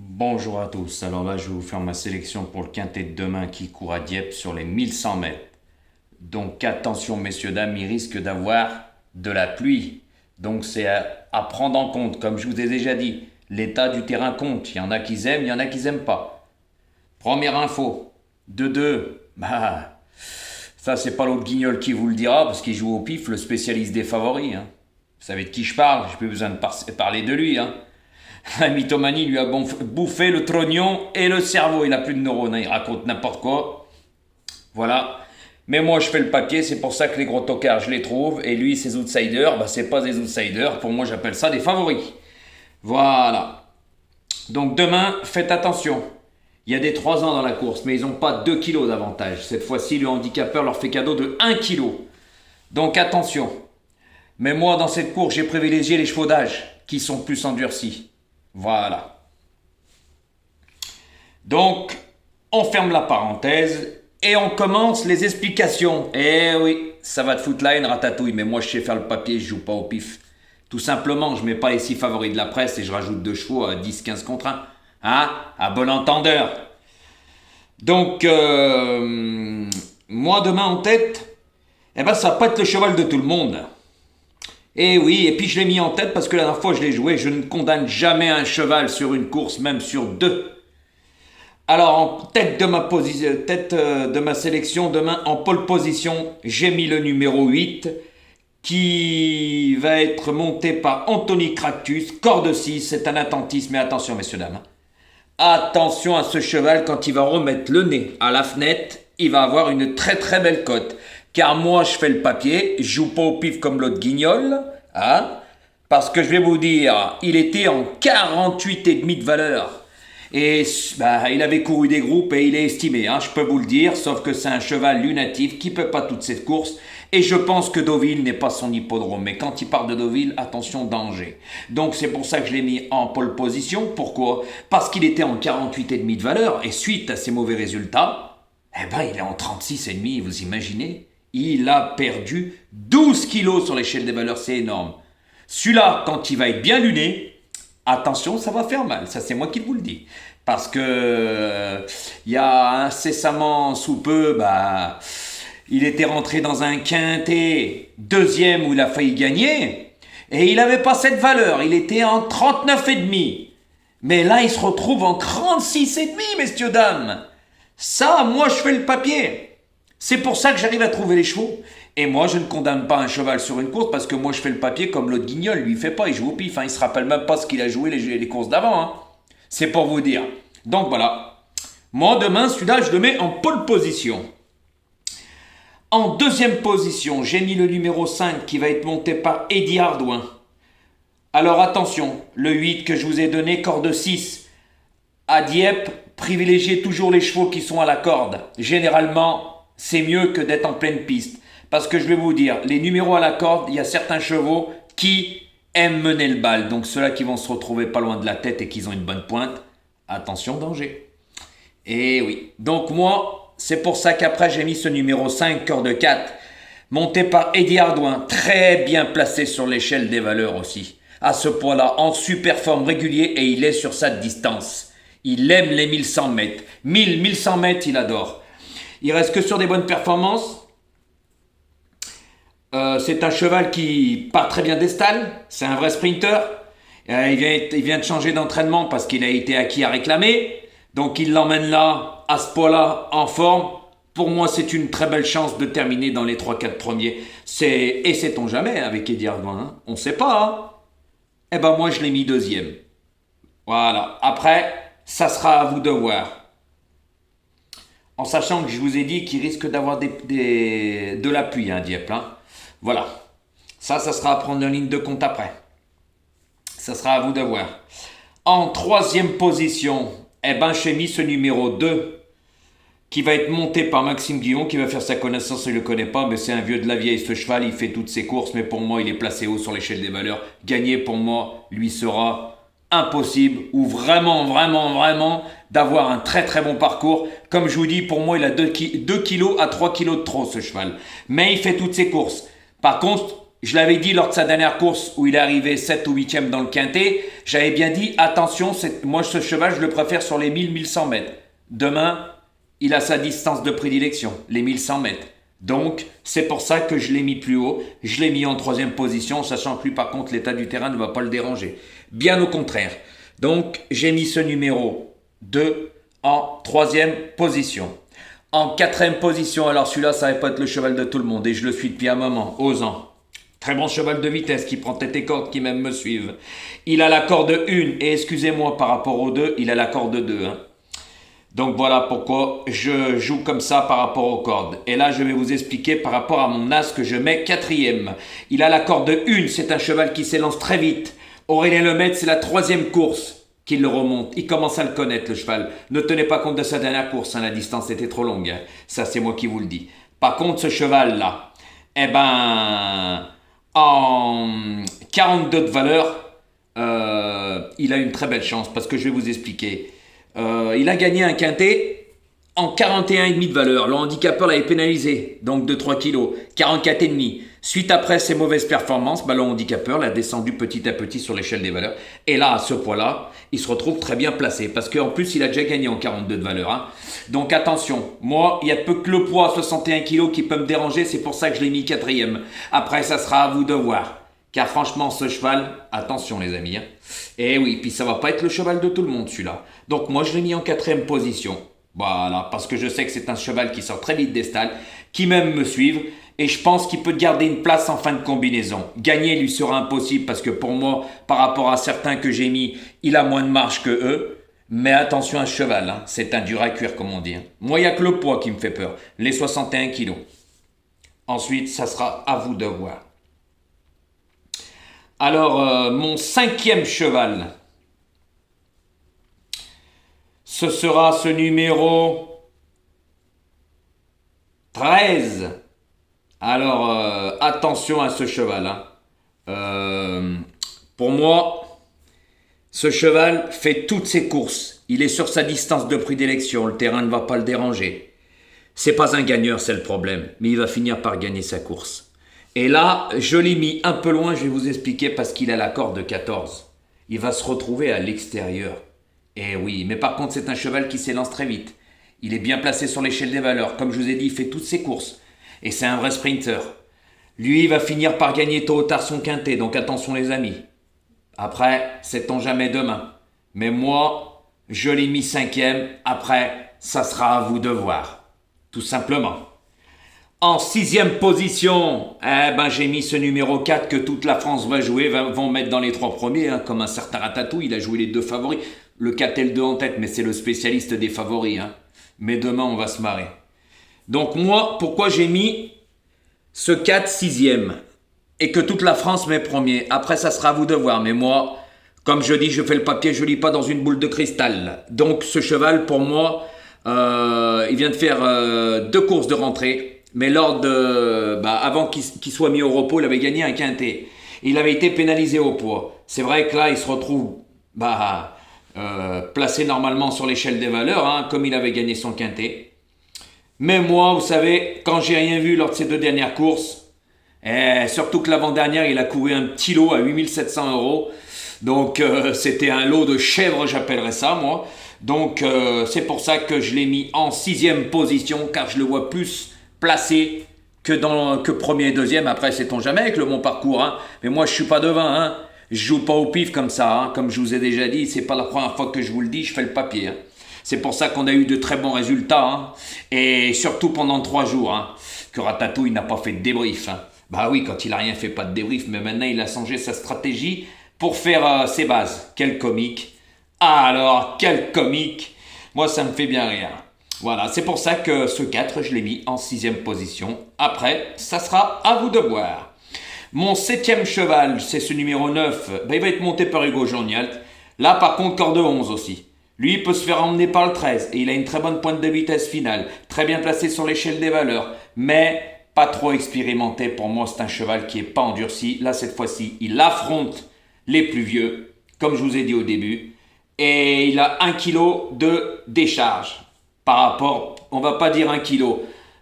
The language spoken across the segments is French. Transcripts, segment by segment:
Bonjour à tous, alors là je vais vous faire ma sélection pour le quintet de demain qui court à Dieppe sur les 1100 mètres. Donc attention messieurs dames, il risque d'avoir de la pluie. Donc c'est à prendre en compte, comme je vous ai déjà dit, l'état du terrain compte. Il y en a qui aiment, il y en a qui n'aiment pas. Première info, de 2, ça c'est pas l'autre guignol qui vous le dira parce qu'il joue au pif, le spécialiste des favoris. Vous savez de qui je parle, j'ai plus besoin de parler de lui. La mythomanie lui a bouffé le trognon et le cerveau. Il n'a plus de neurones, il raconte n'importe quoi. Voilà. Mais moi, je fais le papier, c'est pour ça que les gros tocards, je les trouve. Et lui, ses outsiders, c'est pas des outsiders. Pour moi, j'appelle ça des favoris. Voilà. Donc demain, faites attention. Il y a des 3 ans dans la course, mais ils n'ont pas 2 kilos d'avantage. Cette fois-ci, le handicapeur leur fait cadeau de 1 kilo. Donc attention. Mais moi, dans cette course, j'ai privilégié les chevaux d'âge, qui sont plus endurcis. Voilà. Donc, on ferme la parenthèse et on commence les explications. Eh oui, ça va te foutre là une ratatouille, mais moi je sais faire le papier, je joue pas au pif. Tout simplement, je mets pas les 6 favoris de la presse et je rajoute 2 chevaux à 10-15 contre 1. À bon entendeur. Donc, moi demain en tête, ça va pas être le cheval de tout le monde. Et oui, et puis je l'ai mis en tête parce que la dernière fois je l'ai joué, je ne condamne jamais un cheval sur une course, même sur 2. Alors en tête de ma sélection demain, en pole position, j'ai mis le numéro 8 qui va être monté par Anthony Cractus, corde 6, c'est un attentisme, mais attention messieurs dames. Attention à ce cheval, quand il va remettre le nez à la fenêtre, il va avoir une très très belle cote. Car moi je fais le papier, je joue pas au pif comme l'autre guignol, parce que je vais vous dire, il était en 48,5 de valeur. Et il avait couru des groupes et il est estimé, je peux vous le dire, sauf que c'est un cheval lunatique qui peut pas toutes ces courses. Et je pense que Deauville n'est pas son hippodrome. Mais quand il part de Deauville, attention, danger. Donc c'est pour ça que je l'ai mis en pole position. Pourquoi? Parce qu'il était en 48,5 de valeur. Et suite à ses mauvais résultats, il est en 36,5, vous imaginez? Il a perdu 12 kilos sur l'échelle des valeurs, c'est énorme. Celui-là, quand il va être bien luné, attention, ça va faire mal. Ça, c'est moi qui vous le dis. Parce que il y a incessamment sous peu, il était rentré dans un quintet deuxième où il a failli gagner. Et il n'avait pas cette valeur. Il était en 39,5. Mais là, il se retrouve en 36,5, messieurs, dames. Ça, moi, je fais le papier. C'est pour ça que j'arrive à trouver les chevaux. Et moi, je ne condamne pas un cheval sur une course parce que moi, je fais le papier comme l'autre guignol. Lui, il fait pas, il joue au pif. Il se rappelle même pas ce qu'il a joué les courses d'avant. C'est pour vous dire. Donc voilà. Moi, demain, celui-là, je le mets en pole position. En deuxième position, j'ai mis le numéro 5 qui va être monté par Eddie Ardouin. Alors attention, le 8 que je vous ai donné, corde 6. À Dieppe, privilégiez toujours les chevaux qui sont à la corde. Généralement, c'est mieux que d'être en pleine piste. Parce que je vais vous dire, les numéros à la corde, il y a certains chevaux qui aiment mener le bal. Donc ceux-là qui vont se retrouver pas loin de la tête et qui ont une bonne pointe, attention, danger. Et oui, donc moi, c'est pour ça qu'après j'ai mis ce numéro 5, corde 4, monté par Eddie Ardouin, très bien placé sur l'échelle des valeurs aussi. À ce point-là, en super forme régulier et il est sur sa distance. Il aime les 1100 mètres. 1100 mètres, il adore. Il reste que sur des bonnes performances. C'est un cheval qui part très bien des stalles. C'est un vrai sprinter. Il vient de changer d'entraînement parce qu'il a été acquis à réclamer. Donc il l'emmène là, à ce point-là, en forme. Pour moi, c'est une très belle chance de terminer dans les 3-4 premiers. Et sait-on jamais avec Eddie Ardouin, on ne sait pas. Moi, je l'ai mis deuxième. Voilà. Après, ça sera à vous de voir. En sachant que je vous ai dit qu'il risque d'avoir de la pluie, Dieppe. Voilà. Ça sera à prendre en ligne de compte après. Ça sera à vous de voir. En troisième position, j'ai mis ce numéro 2 qui va être monté par Maxime Guillon, qui va faire sa connaissance, il ne le connaît pas, mais c'est un vieux de la vieille, ce cheval, il fait toutes ses courses, mais pour moi, il est placé haut sur l'échelle des valeurs. Gagner, pour moi, lui sera impossible, ou vraiment, d'avoir un très très bon parcours. Comme je vous dis, pour moi, il a 2 kilos à 3 kilos de trop, ce cheval. Mais il fait toutes ses courses. Par contre, je l'avais dit lors de sa dernière course où il est arrivé 7 ou 8e dans le quintet, j'avais bien dit, attention, moi ce cheval, je le préfère sur les 1000-1100 mètres. Demain, il a sa distance de prédilection, les 1100 mètres. Donc, c'est pour ça que je l'ai mis plus haut. Je l'ai mis en 3e position, sachant que lui, par contre, l'état du terrain ne va pas le déranger. Bien au contraire. Donc, j'ai mis ce numéro 2 en 3e position. En 4e position, alors celui-là, ça va pas être le cheval de tout le monde, et je le suis depuis un moment, Osant. Très bon cheval de vitesse qui prend tête et corde, qui même me suivent. Il a la corde 1, et excusez-moi par rapport aux 2, il a la corde 2. Donc voilà pourquoi je joue comme ça par rapport aux cordes. Et là, je vais vous expliquer par rapport à mon as que je mets 4e. Il a la corde 1, c'est un cheval qui s'élance très vite. Aurélien Lemaitre, c'est la 3e course qu'il le remonte. Il commence à le connaître, le cheval. Ne tenez pas compte de sa dernière course, la distance était trop longue. Ça, c'est moi qui vous le dis. Par contre, ce cheval-là, en 42 de valeur, il a une très belle chance parce que je vais vous expliquer. Il a gagné un quintet en 41,5 de valeur. Le handicapeur l'avait pénalisé, donc de 3 kilos, 44,5. Suite après ses mauvaises performances, le handicapeur l'a descendu petit à petit sur l'échelle des valeurs. Et là, à ce poids-là, il se retrouve très bien placé. Parce qu'en plus, il a déjà gagné en 42 de valeur. Donc attention, moi, il y a peu que le poids, 61 kilos, qui peut me déranger. C'est pour ça que je l'ai mis 4e. Après, ça sera à vous de voir. Car franchement, ce cheval, attention les amis. Et oui, puis ça va pas être le cheval de tout le monde celui-là. Donc moi, je l'ai mis en 4e position. Voilà, parce que je sais que c'est un cheval qui sort très vite des stalles, qui même me suivent. Et je pense qu'il peut garder une place en fin de combinaison. Gagner lui sera impossible parce que pour moi, par rapport à certains que j'ai mis, il a moins de marge que eux. Mais attention à ce cheval, c'est un dur à cuire comme on dit. Moi, il n'y a que le poids qui me fait peur, les 61 kilos. Ensuite, ça sera à vous de voir. Alors, mon 5e cheval, ce sera ce numéro 13. Alors, attention à ce cheval. Pour moi, ce cheval fait toutes ses courses. Il est sur sa distance de prédilection. Le terrain ne va pas le déranger. C'est pas un gagneur, c'est le problème. Mais il va finir par gagner sa course. Et là, je l'ai mis un peu loin, je vais vous expliquer, parce qu'il a la corde 14. Il va se retrouver à l'extérieur. Eh oui, mais par contre, c'est un cheval qui s'élance très vite. Il est bien placé sur l'échelle des valeurs. Comme je vous ai dit, il fait toutes ses courses. Et c'est un vrai sprinter. Lui, il va finir par gagner tôt ou tard son quintet, donc attention les amis. Après, sait-on jamais demain. Mais moi, je l'ai mis 5e. Après, ça sera à vous de voir. Tout simplement. En 6e position, j'ai mis ce numéro 4 que toute la France va jouer, vont mettre dans les 3 premiers, comme un certain Ratatouille, il a joué les 2 favoris. Le 4 et le 2 en tête, mais c'est le spécialiste des favoris. Mais demain, on va se marrer. Donc moi, pourquoi j'ai mis ce 4 6e et que toute la France met premier? Après, ça sera à vous de voir, mais moi, comme je dis, je fais le papier, je lis pas dans une boule de cristal. Donc ce cheval, pour moi, il vient de faire 2 courses de rentrée. Mais avant qu'il soit mis au repos, il avait gagné un quintet. Il avait été pénalisé au poids. C'est vrai que là, il se retrouve placé normalement sur l'échelle des valeurs, comme il avait gagné son quintet. Mais moi, vous savez, quand j'ai rien vu lors de ces 2 dernières courses, surtout que l'avant-dernière, il a couru un petit lot à 8700 €. Donc, c'était un lot de chèvres, j'appellerais ça, moi. Donc, c'est pour ça que je l'ai mis en 6e position, car je le vois plus placé que premier et deuxième. Après, sait-on jamais avec le bon parcours. Mais moi, je suis pas devin. Je joue pas au pif comme ça. Comme je vous ai déjà dit, c'est pas la première fois que je vous le dis, je fais le papier. C'est pour ça qu'on a eu de très bons résultats. Et surtout pendant 3 jours. Que Ratatouille n'a pas fait de débrief. Bah oui, quand il a rien fait, pas de débrief. Mais maintenant, il a changé sa stratégie pour faire ses bases. Quel comique. Ah alors, quel comique. Moi, ça me fait bien rire. Voilà, c'est pour ça que ce 4, je l'ai mis en 6e position. Après, ça sera à vous de voir. Mon 7e cheval, c'est ce numéro 9. Il va être monté par Hugo Journialt. Là, par contre, corde 11 aussi. Lui, il peut se faire emmener par le 13. Et il a une très bonne pointe de vitesse finale. Très bien placé sur l'échelle des valeurs. Mais pas trop expérimenté. Pour moi, c'est un cheval qui n'est pas endurci. Là, cette fois-ci, il affronte les plus vieux, comme je vous ai dit au début. Et il a 1 kg de décharge. Par rapport, on va pas dire 1 kg,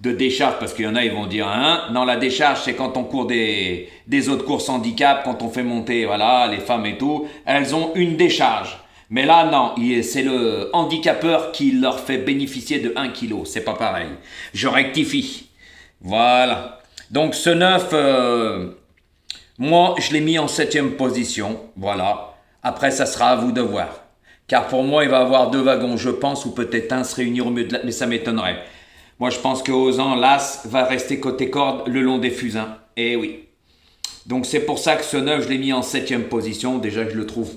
de décharge, parce qu'il y en a, ils vont dire, hein, non, la décharge, c'est quand on court des autres courses handicap, quand on fait monter, voilà, les femmes et tout, elles ont une décharge. Mais là, non, c'est le handicapeur qui leur fait bénéficier de 1 kg. C'est pas pareil. Je rectifie. Voilà. Donc, ce 9, moi, je l'ai mis en 7e position. Voilà. Après, ça sera à vous de voir. Car pour moi, il va y avoir 2 wagons, je pense, ou peut-être un se réunir au milieu de mais ça m'étonnerait. Moi, je pense que Ozan, l'As, va rester côté corde le long des fusains. Eh oui. Donc, c'est pour ça que ce 9, je l'ai mis en 7e position. Déjà, je le trouve...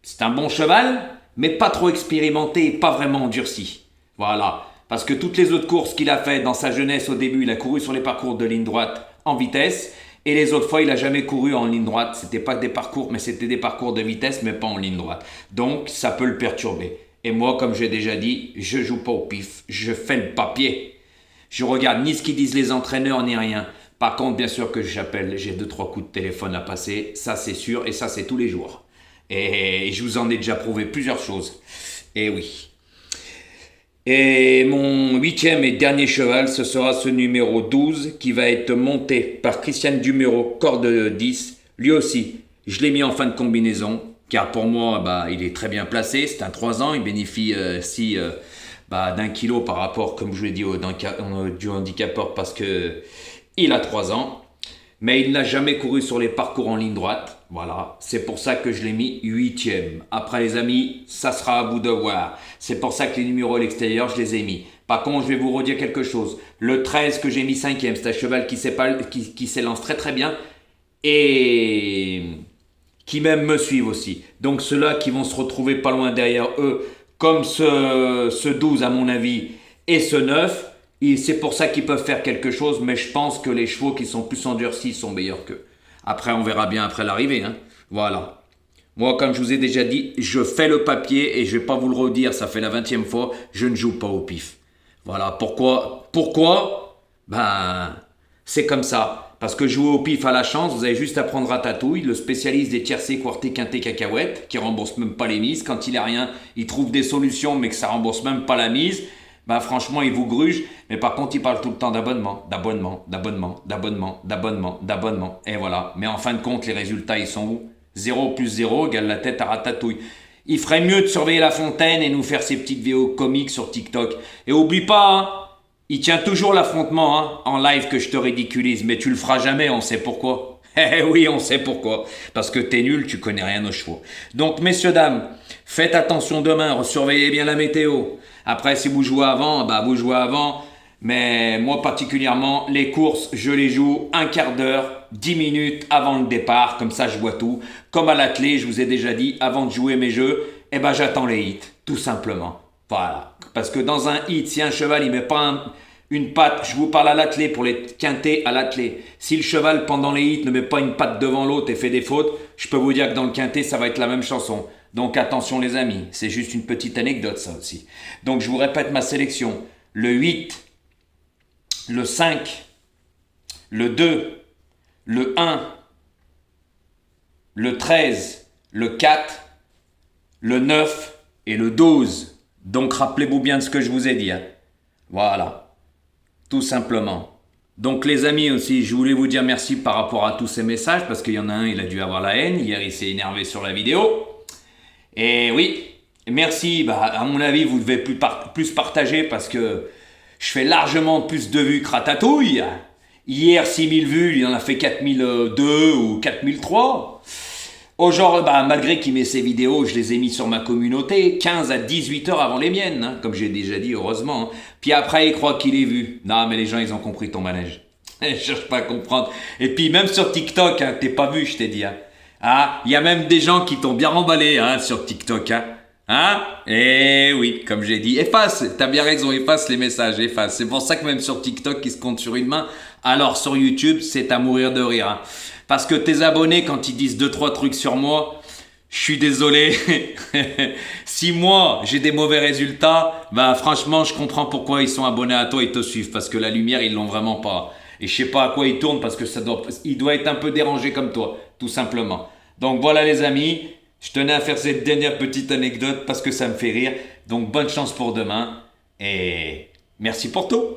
C'est un bon cheval, mais pas trop expérimenté et pas vraiment endurci. Voilà. Parce que toutes les autres courses qu'il a fait dans sa jeunesse au début, il a couru sur les parcours de ligne droite en vitesse. Et les autres fois, il n'a jamais couru en ligne droite. C'était pas des parcours, mais c'était des parcours de vitesse, mais pas en ligne droite. Donc, ça peut le perturber. Et moi, comme j'ai déjà dit, je joue pas au pif. Je fais le papier. Je regarde ni ce qu'ils disent les entraîneurs, ni rien. Par contre, bien sûr que j'appelle, j'ai 2-3 coups de téléphone à passer. Ça, c'est sûr. Et ça, c'est tous les jours. Et je vous en ai déjà prouvé plusieurs choses. Et oui. Et mon 8e et dernier cheval, ce sera ce numéro 12 qui va être monté par Christian Dumero, corde 10. Lui aussi, je l'ai mis en fin de combinaison, car pour moi, il est très bien placé. C'est un 3 ans, il bénéficie d'1 kilo par rapport, comme je vous l'ai dit, du handicapeur parce que il a 3 ans. Mais il n'a jamais couru sur les parcours en ligne droite. Voilà, c'est pour ça que je l'ai mis 8e. Après les amis, ça sera à vous de voir. C'est pour ça que les numéros à l'extérieur, je les ai mis. Par contre, je vais vous redire quelque chose. Le 13 que j'ai mis 5e, c'est un cheval qui s'élance très très bien et qui même me suivent aussi. Donc ceux-là qui vont se retrouver pas loin derrière eux, comme ce 12 à mon avis et ce 9, c'est pour ça qu'ils peuvent faire quelque chose, mais je pense que les chevaux qui sont plus endurcis sont meilleurs qu'eux. Après, on verra bien après l'arrivée. Hein. Voilà. Moi, comme je vous ai déjà dit, je fais le papier et je ne vais pas vous le redire, ça fait la 20e fois, je ne joue pas au pif. Voilà. Pourquoi? C'est comme ça. Parce que jouer au pif à la chance, vous avez juste à prendre Ratatouille, le spécialiste des tiercés, quartés, quintés, cacahuètes, qui rembourse même pas les mises. Quand il a rien, il trouve des solutions, mais que ça rembourse même pas la mise. Franchement, il vous gruge, mais par contre, il parle tout le temps d'abonnement. Et voilà. Mais en fin de compte, les résultats, ils sont où? 0 plus 0 égale la tête à Ratatouille. Il ferait mieux de surveiller La Fontaine et nous faire ses petites vidéos comiques sur TikTok. Et oublie pas, hein, il tient toujours l'affrontement en live que je te ridiculise, mais tu le feras jamais, on sait pourquoi. Eh oui, on sait pourquoi. Parce que t'es nul, tu connais rien aux chevaux. Donc, messieurs, dames, faites attention demain, surveillez bien la météo. Après, si vous jouez avant, vous jouez avant. Mais moi, particulièrement, les courses, je les joue un quart d'heure, 10 minutes avant le départ. Comme ça, je vois tout. Comme à l'athlé, je vous ai déjà dit, avant de jouer mes jeux, j'attends les hits, tout simplement. Voilà. Parce que dans un hit, si un cheval, il met pas une patte, je vous parle à l'athlé pour les quintés à l'athlé. Si le cheval, pendant les hits, ne met pas une patte devant l'autre et fait des fautes, je peux vous dire que dans le quinté, ça va être la même chanson. Donc attention les amis, c'est juste une petite anecdote ça aussi. Donc je vous répète ma sélection. Le 8, le 5, le 2, le 1, le 13, le 4, le 9 et le 12. Donc rappelez-vous bien de ce que je vous ai dit. Hein. Voilà, tout simplement. Donc les amis aussi, je voulais vous dire merci par rapport à tous ces messages parce qu'il y en a un, il a dû avoir la haine. Hier, il s'est énervé sur la vidéo. Et oui, merci. À mon avis, vous devez plus partager parce que je fais largement plus de vues que Ratatouille. Hier, 6000 vues, il en a fait 4002 ou 4003. Aujourd'hui, malgré qu'il met ses vidéos, je les ai mis sur ma communauté 15 à 18 heures avant les miennes, hein, comme j'ai déjà dit, heureusement. Hein. Puis après, il croit qu'il est vu. Non, mais les gens, ils ont compris ton manège. Je cherche pas à comprendre. Et puis, même sur TikTok, hein, t'es pas vu, je t'ai dit. Hein. Ah, il y a même des gens qui t'ont bien remballé sur TikTok. Hein, eh oui, comme j'ai dit. Efface, t'as bien raison, efface les messages, efface. C'est pour ça que même sur TikTok, ils se comptent sur une main. Alors sur YouTube, c'est à mourir de rire. Hein. Parce que tes abonnés, quand ils disent 2-3 trucs sur moi, je suis désolé. Si moi, j'ai des mauvais résultats, franchement, je comprends pourquoi ils sont abonnés à toi et te suivent. Parce que la lumière, ils l'ont vraiment pas. Et je sais pas à quoi ils tournent parce que il doit être un peu dérangé comme toi, tout simplement. Donc voilà les amis, je tenais à faire cette dernière petite anecdote parce que ça me fait rire. Donc bonne chance pour demain et merci pour tout.